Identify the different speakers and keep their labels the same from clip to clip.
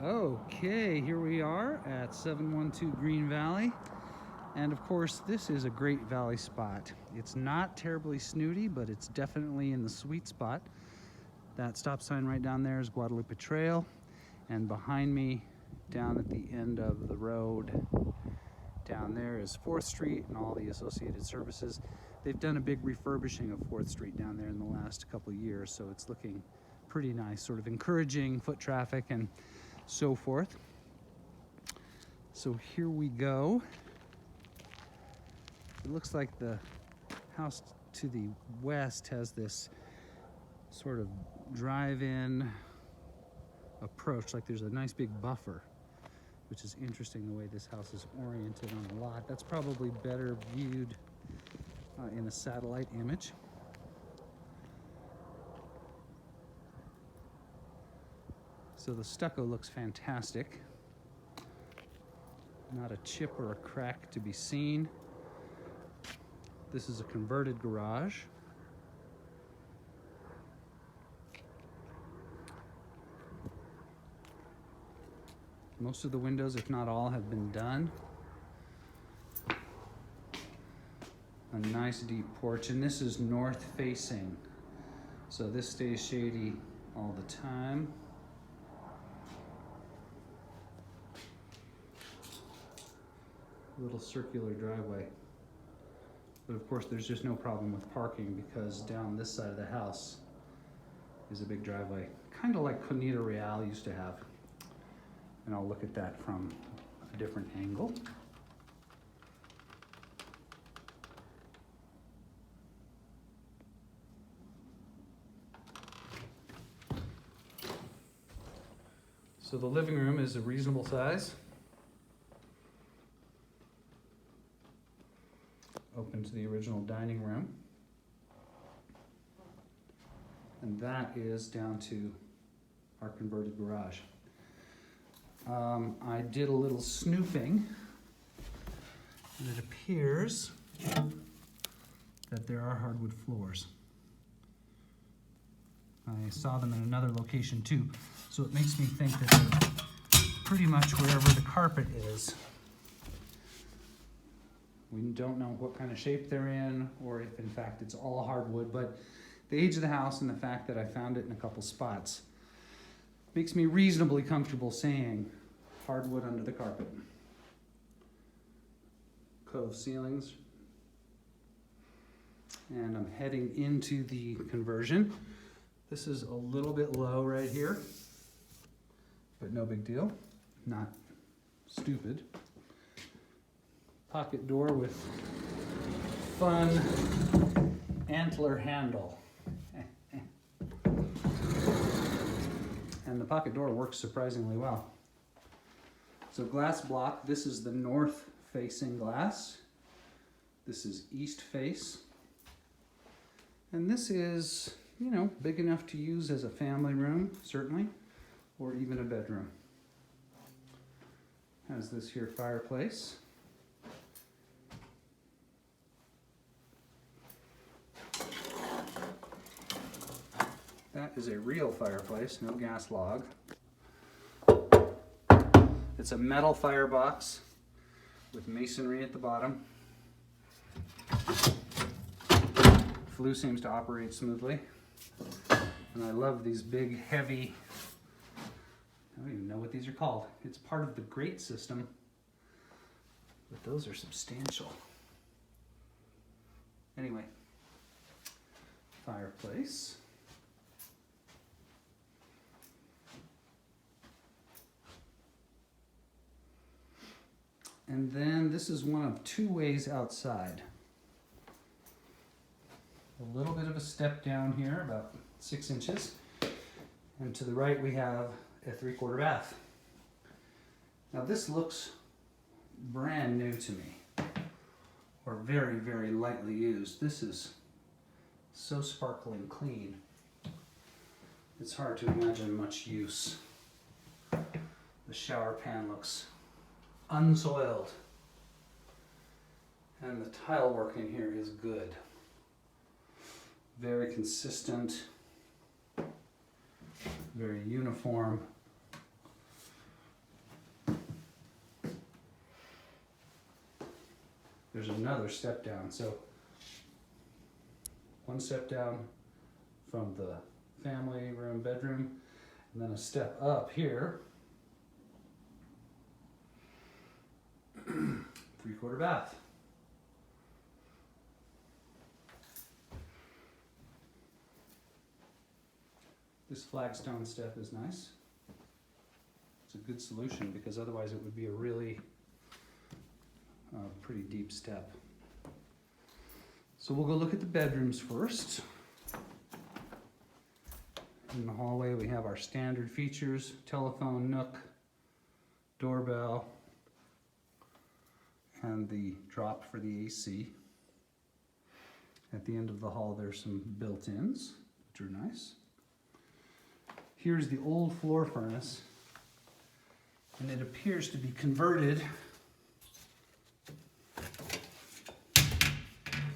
Speaker 1: Okay, here we are at 712 Green Valley. And of course, this is a great valley spot. It's not terribly snooty, but it's definitely in the sweet spot. That stop sign right down there is Guadalupe Trail. And behind me, down at the end of the road, down there is 4th Street and all the associated services. They've done a big refurbishing of 4th Street down there in the last couple of years, so it's looking pretty nice, sort of encouraging foot traffic and so forth. So here we go. It looks like the house to the west has this sort of drive-in approach, like there's a nice big buffer, which is interesting the way this house is oriented on the lot. That's probably better viewed in a satellite image. So the stucco looks fantastic. Not a chip or a crack to be seen. This is a converted garage. Most of the windows, if not all, have been done. A nice deep porch, and this is north facing. So this stays shady all the time. Little circular driveway. But of course there's just no problem with parking because down this side of the house is a big driveway. Kind of like Conita Real used to have. And I'll look at that from a different angle. So the living room is a reasonable size. Open to the original dining room. And that is down to our converted garage. I did a little snooping, and it appears that there are hardwood floors. I saw them in another location too, so it makes me think that they're pretty much wherever the carpet is. We don't know what kind of shape they're in, or if in fact it's all hardwood, but the age of the house and the fact that I found it in a couple spots makes me reasonably comfortable saying hardwood under the carpet. Cove ceilings. And I'm heading into the conversion. This is a little bit low right here, but no big deal. Not stupid. Pocket door with fun antler handle. And the pocket door works surprisingly well. So glass block, this is the north facing glass. This is east face. And this is, you know, big enough to use as a family room, certainly, or even a bedroom. Has this here fireplace. That is a real fireplace, no gas log. It's a metal firebox with masonry at the bottom. Flue seems to operate smoothly. And I love these big, heavy, I don't even know what these are called. It's part of the grate system, but those are substantial. Anyway, fireplace. And then this is one of two ways outside. A little bit of a step down here, about 6 inches. And to the right we have a 3/4 bath. Now this looks brand new to me, or very, very lightly used. This is so sparkling clean. It's hard to imagine much use. The shower pan looks unsoiled. And the tile work in here is good. Very consistent, very uniform. there's another step down. So one step down from the family room, bedroom, and then a step up here. 3/4 bath. This flagstone step is nice. It's a good solution because otherwise it would be a really pretty deep step. So we'll go look at the bedrooms first. In the hallway we have our standard features: telephone, nook, doorbell, and the drop for the AC. At the end of the hall there's some built-ins, which are nice. Here's the old floor furnace, and it appears to be converted.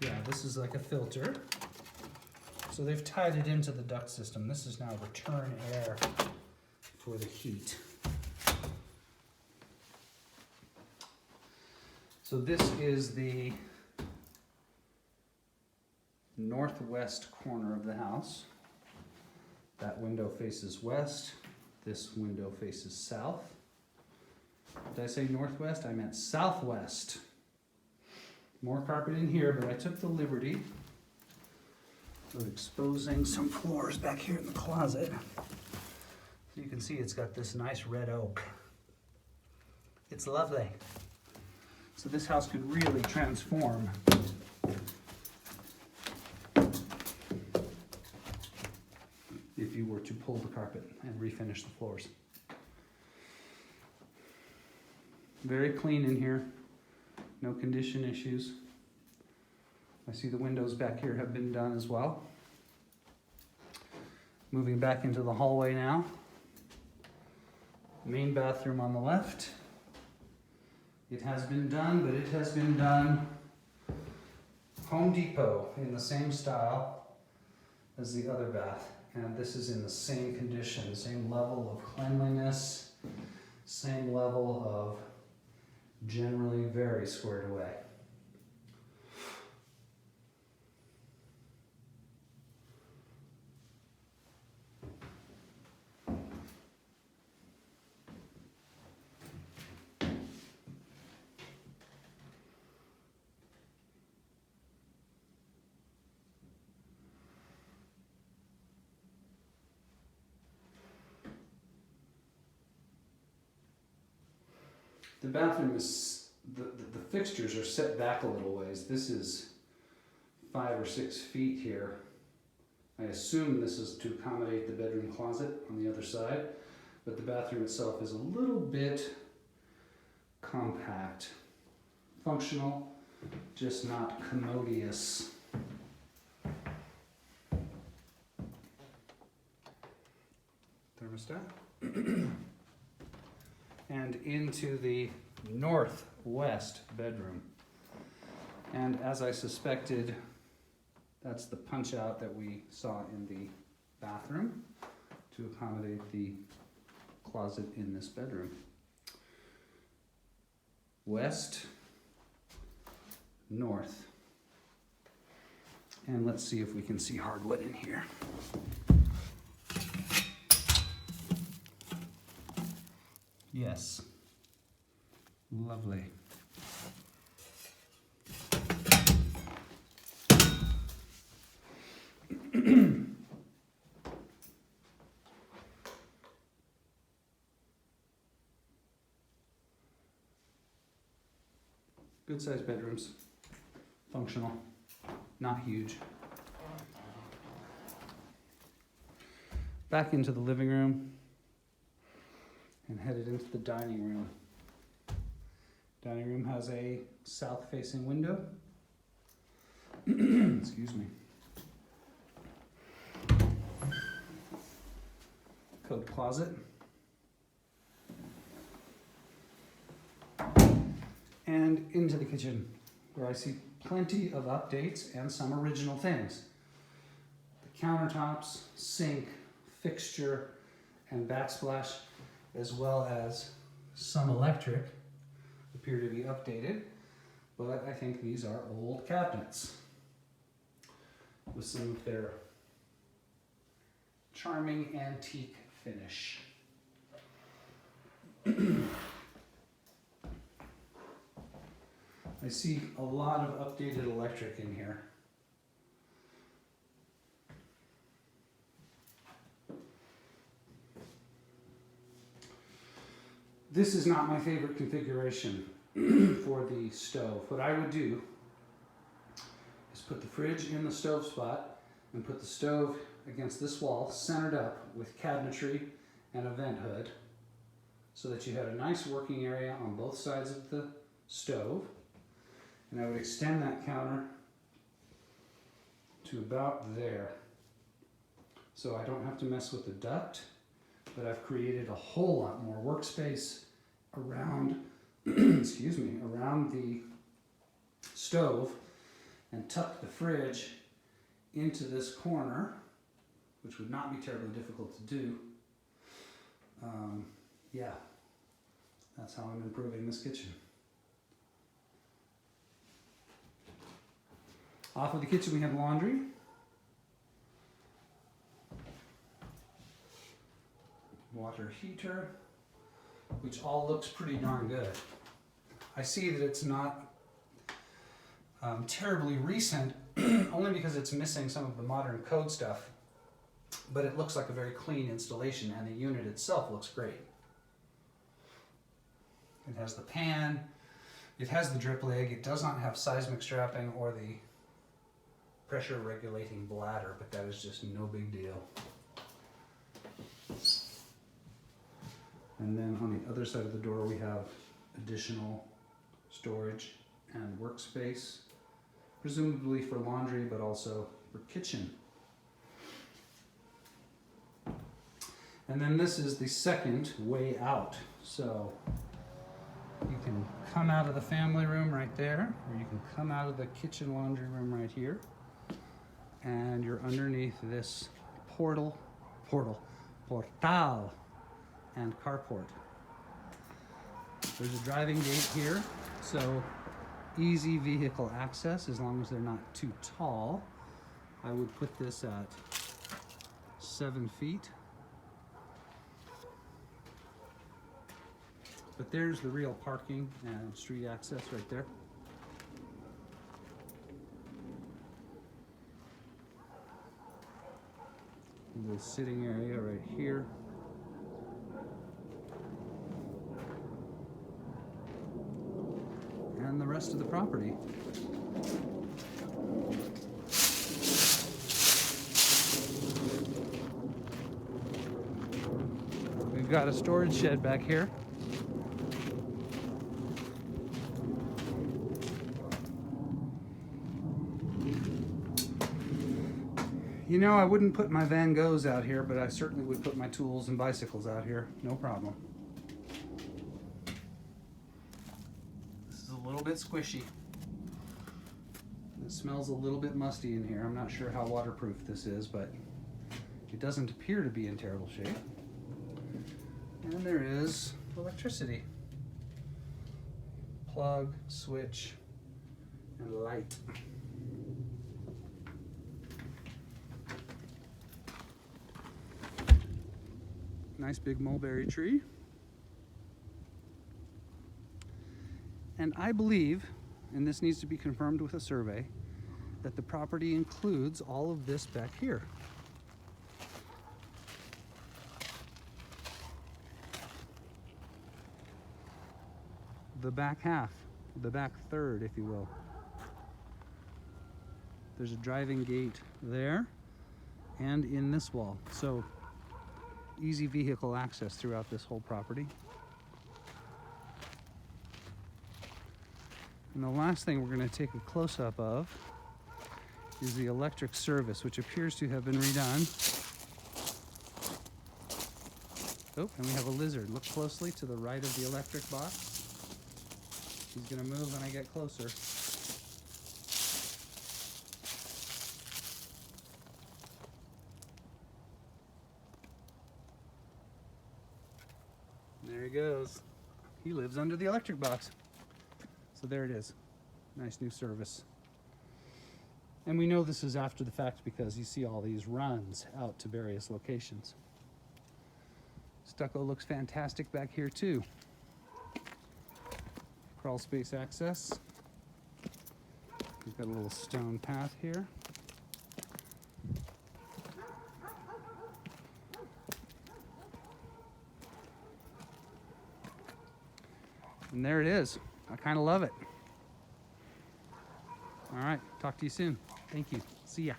Speaker 1: Yeah, this is like a filter. So they've tied it into the duct system. This is now return air for the heat. So this is the northwest corner of the house. That window faces west. This window faces south. Did I say northwest? I meant southwest. More carpet in here, but I took the liberty of exposing some floors back here in the closet. So you can see it's got this nice red oak. It's lovely. So this house could really transform. If you were to pull the carpet and refinish the floors. Very clean in here. No condition issues. I see the windows back here have been done as well. Moving back into the hallway now. Main bathroom on the left. It has been done, but it has been done Home Depot in the same style as the other bath. And this is in the same condition, same level of cleanliness, same level of generally very squared away. The bathroom is, the fixtures are set back a little ways. This is 5 or 6 feet here. I assume this is to accommodate the bedroom closet on the other side, but the bathroom itself is a little bit compact. Functional, just not commodious. Thermostat. And into the northwest bedroom. And as I suspected, that's the punch out that we saw in the bathroom to accommodate the closet in this bedroom. West, north. And let's see if we can see hardwood in here. Yes. Lovely. Good sized bedrooms. Functional. Not huge. Back into the living room. And headed into the dining room. Dining room has a south-facing window. Excuse me. Coat closet. And into the kitchen, where I see plenty of updates and some original things. The countertops, sink, fixture, and backsplash, as well as some electric, appear to be updated. but I think these are old cabinets with some of their charming antique finish. I see a lot of updated electric in here. This is not my favorite configuration for the stove. What I would do is put the fridge in the stove spot and put the stove against this wall, centered up with cabinetry and a vent hood, so that you had a nice working area on both sides of the stove. And I would extend that counter to about there. So I don't have to mess with the duct, but I've created a whole lot more workspace around, excuse me, around the stove, and tucked the fridge into this corner, which would not be terribly difficult to do. Yeah, that's how I'm improving this kitchen. Off of the kitchen we have laundry. Water heater, which all looks pretty darn good. I see that it's not terribly recent, only because it's missing some of the modern code stuff, but it looks like a very clean installation, and the unit itself looks great. It has the pan, it has the drip leg, it does not have seismic strapping or the pressure regulating bladder, but that is just no big deal. And then on the other side of the door we have additional storage and workspace, presumably for laundry, but also for kitchen. And then this is the second way out. So you can come out of the family room right there, or you can come out of the kitchen laundry room right here, and you're underneath this portal, portal, and carport. There's a driving gate here, so easy vehicle access as long as they're not too tall. I would put this at 7 feet. But there's the real parking and street access right there. The sitting area right here. And the rest of the property. We've got a storage shed back here. You know, I wouldn't put my Van Goghs out here, but I certainly would put my tools and bicycles out here. No problem. This is a little bit squishy. It smells a little bit musty in here. I'm not sure how waterproof this is, but it doesn't appear to be in terrible shape. And there is electricity. Plug, switch, and light. Nice big mulberry tree. And I believe, and this needs to be confirmed with a survey, that the property includes all of this back here. The back half, the back third, if you will. There's a driving gate there and in this wall. So easy vehicle access throughout this whole property. And the last thing we're going to take a close-up of is the electric service, which appears to have been redone. Oh, and we have a lizard. Look closely to the right of the electric box. He's going to move when I get closer. There he goes. He lives under the electric box. So there it is. Nice new service. And we know this is after the fact because you see all these runs out to various locations. Stucco looks fantastic back here too. Crawl space access. We've got a little stone path here. And there it is. I kind of love it. All right, talk to you soon. Thank you. See ya.